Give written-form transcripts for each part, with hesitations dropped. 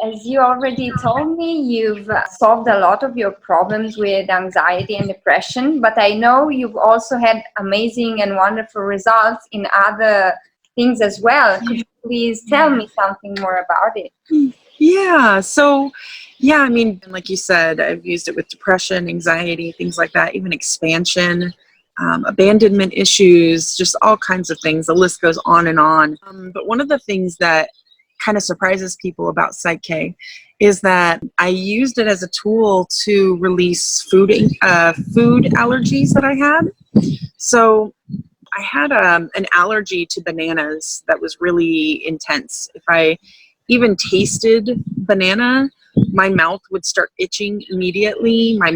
as you already told me, you've solved a lot of your problems with anxiety and depression, but I know you've also had amazing and wonderful results in other things as well. Could you please tell me something more about it? Yeah. So, yeah, I mean, like you said, I've used it with depression, anxiety, things like that, even expansion, abandonment issues, just all kinds of things. The list goes on and on. But one of the things that kind of surprises people about Psych-k is that I used it as a tool to release food allergies that I had. So I had an allergy to bananas that was really intense. If I even tasted banana, my mouth would start itching immediately. My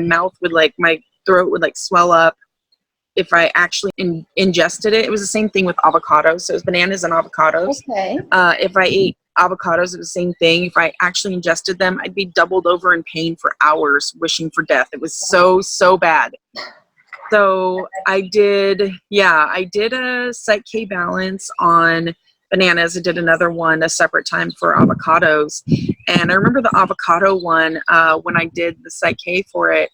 throat would swell up. If I actually ingested it, it was the same thing with avocados. So it was bananas and avocados. Okay. If I ate avocados, it was the same thing. If I actually ingested them, I'd be doubled over in pain for hours, wishing for death. It was so bad. So I did a Psych-k balance on bananas. I did another one a separate time for avocados. And I remember the avocado one, when I did the Psych-k for it,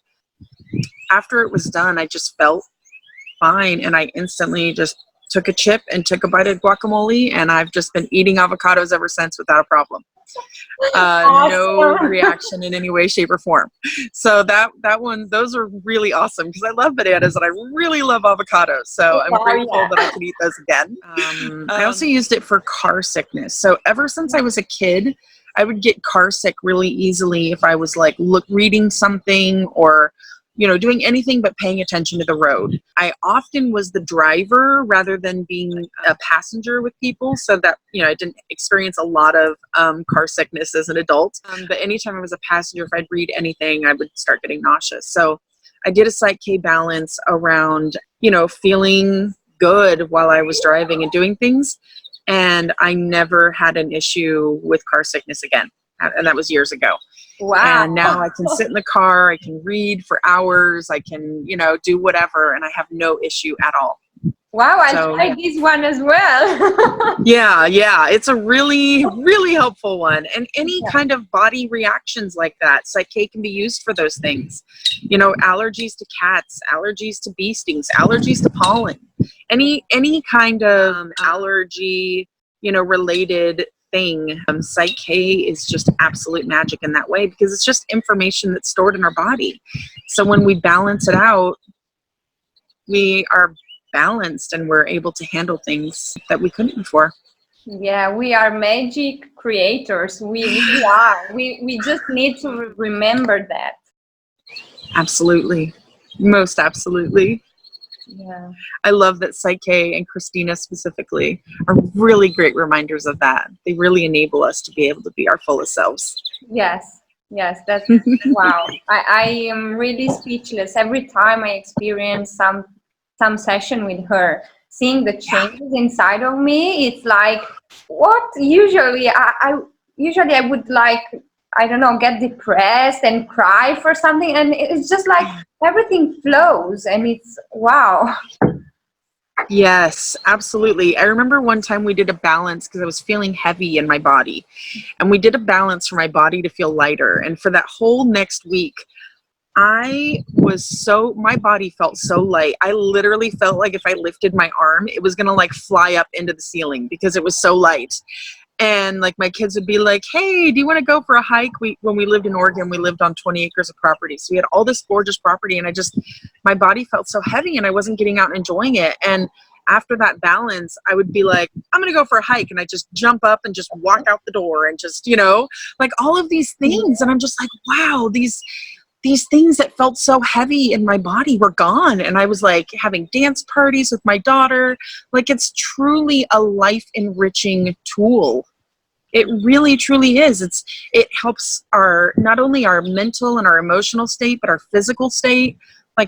after it was done, I just felt fine. And I instantly just took a chip and took a bite of guacamole. And I've just been eating avocados ever since without a problem. No reaction in any way, shape, or form. So those are really awesome because I love bananas and I really love avocados. So I'm grateful that I can eat those again. I also used it for car sickness. So ever since I was a kid, I would get car sick really easily if I was reading something or doing anything but paying attention to the road. I often was the driver rather than being a passenger with people, so that, I didn't experience a lot of car sickness as an adult. But anytime I was a passenger, if I'd read anything, I would start getting nauseous. So I did a Psych-k balance around, feeling good while I was driving and doing things. And I never had an issue with car sickness again. And that was years ago. Wow. And now I can sit in the car, I can read for hours, I can, do whatever, and I have no issue at all. Wow, I'll try this one as well. Yeah, it's a really, really helpful one. And any kind of body reactions like that, Psych-k can be used for those things. Allergies to cats, allergies to bee stings, allergies to pollen, any kind of allergy, related thing. Psych-k is just absolute magic in that way because it's just information that's stored in our body. So when we balance it out, we are balanced and we're able to handle things that we couldn't before. Yeah, we are magic creators. We are. We just need to remember that. Absolutely. Most absolutely. Yeah. I love that Psych-k and Christina specifically are really great reminders of that. They really enable us to be able to be our fullest selves. Yes, that's wow. I am really speechless every time I experience some session with her. Seeing the changes inside of me, it's like what usually I would I don't know, get depressed and cry for something, and it's just like everything flows and it's wow. Yes, absolutely. I remember one time we did a balance because I was feeling heavy in my body, and we did a balance for my body to feel lighter. And for that whole next week, my body felt so light. I literally felt like if I lifted my arm, it was going to fly up into the ceiling because it was so light. And my kids would be like, hey, do you want to go for a hike? When we lived in Oregon, we lived on 20 acres of property. So we had all this gorgeous property, and my body felt so heavy and I wasn't getting out and enjoying it. And after that balance, I would be like, I'm going to go for a hike. And I just jump up and just walk out the door and just, all of these things. And I'm just like, wow, these things that felt so heavy in my body were gone. And I was having dance parties with my daughter. It's truly a life enriching tool. It really, truly is. It helps not only our mental and our emotional state, but our physical state.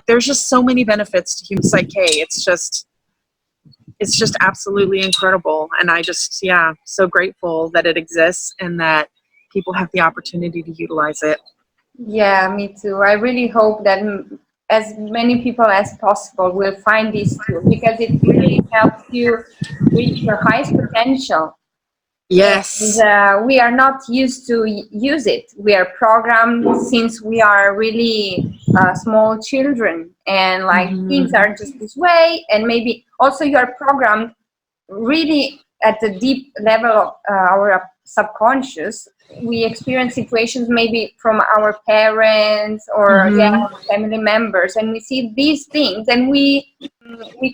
There's just so many benefits to human Psych-k. It's just absolutely incredible. And I just, so grateful that it exists and that people have the opportunity to utilize it. Yeah, me too. I really hope that as many people as possible will find this tool because it really helps you reach your highest potential. Yes. And we are not used to use it. We are programmed since we are really small children, and like things Mhm. are just this way. And maybe also you are programmed really at the deep level of our subconscious. We experience situations maybe from our parents or Mhm. family members, and we see these things, and we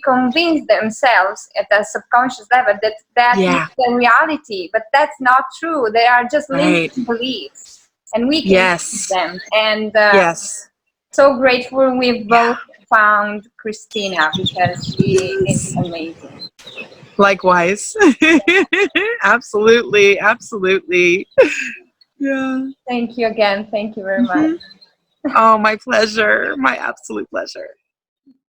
convince themselves at a subconscious level that is Yeah. the reality, but that's not true. They are just Right. limiting beliefs, and we can change Yes. them. And Yes. so grateful we've Yeah. both found Christina, because she is Yes. amazing. Likewise. Absolutely. Absolutely. Yeah. Thank you again. Thank you very much. Mhm. Oh, my pleasure. My absolute pleasure.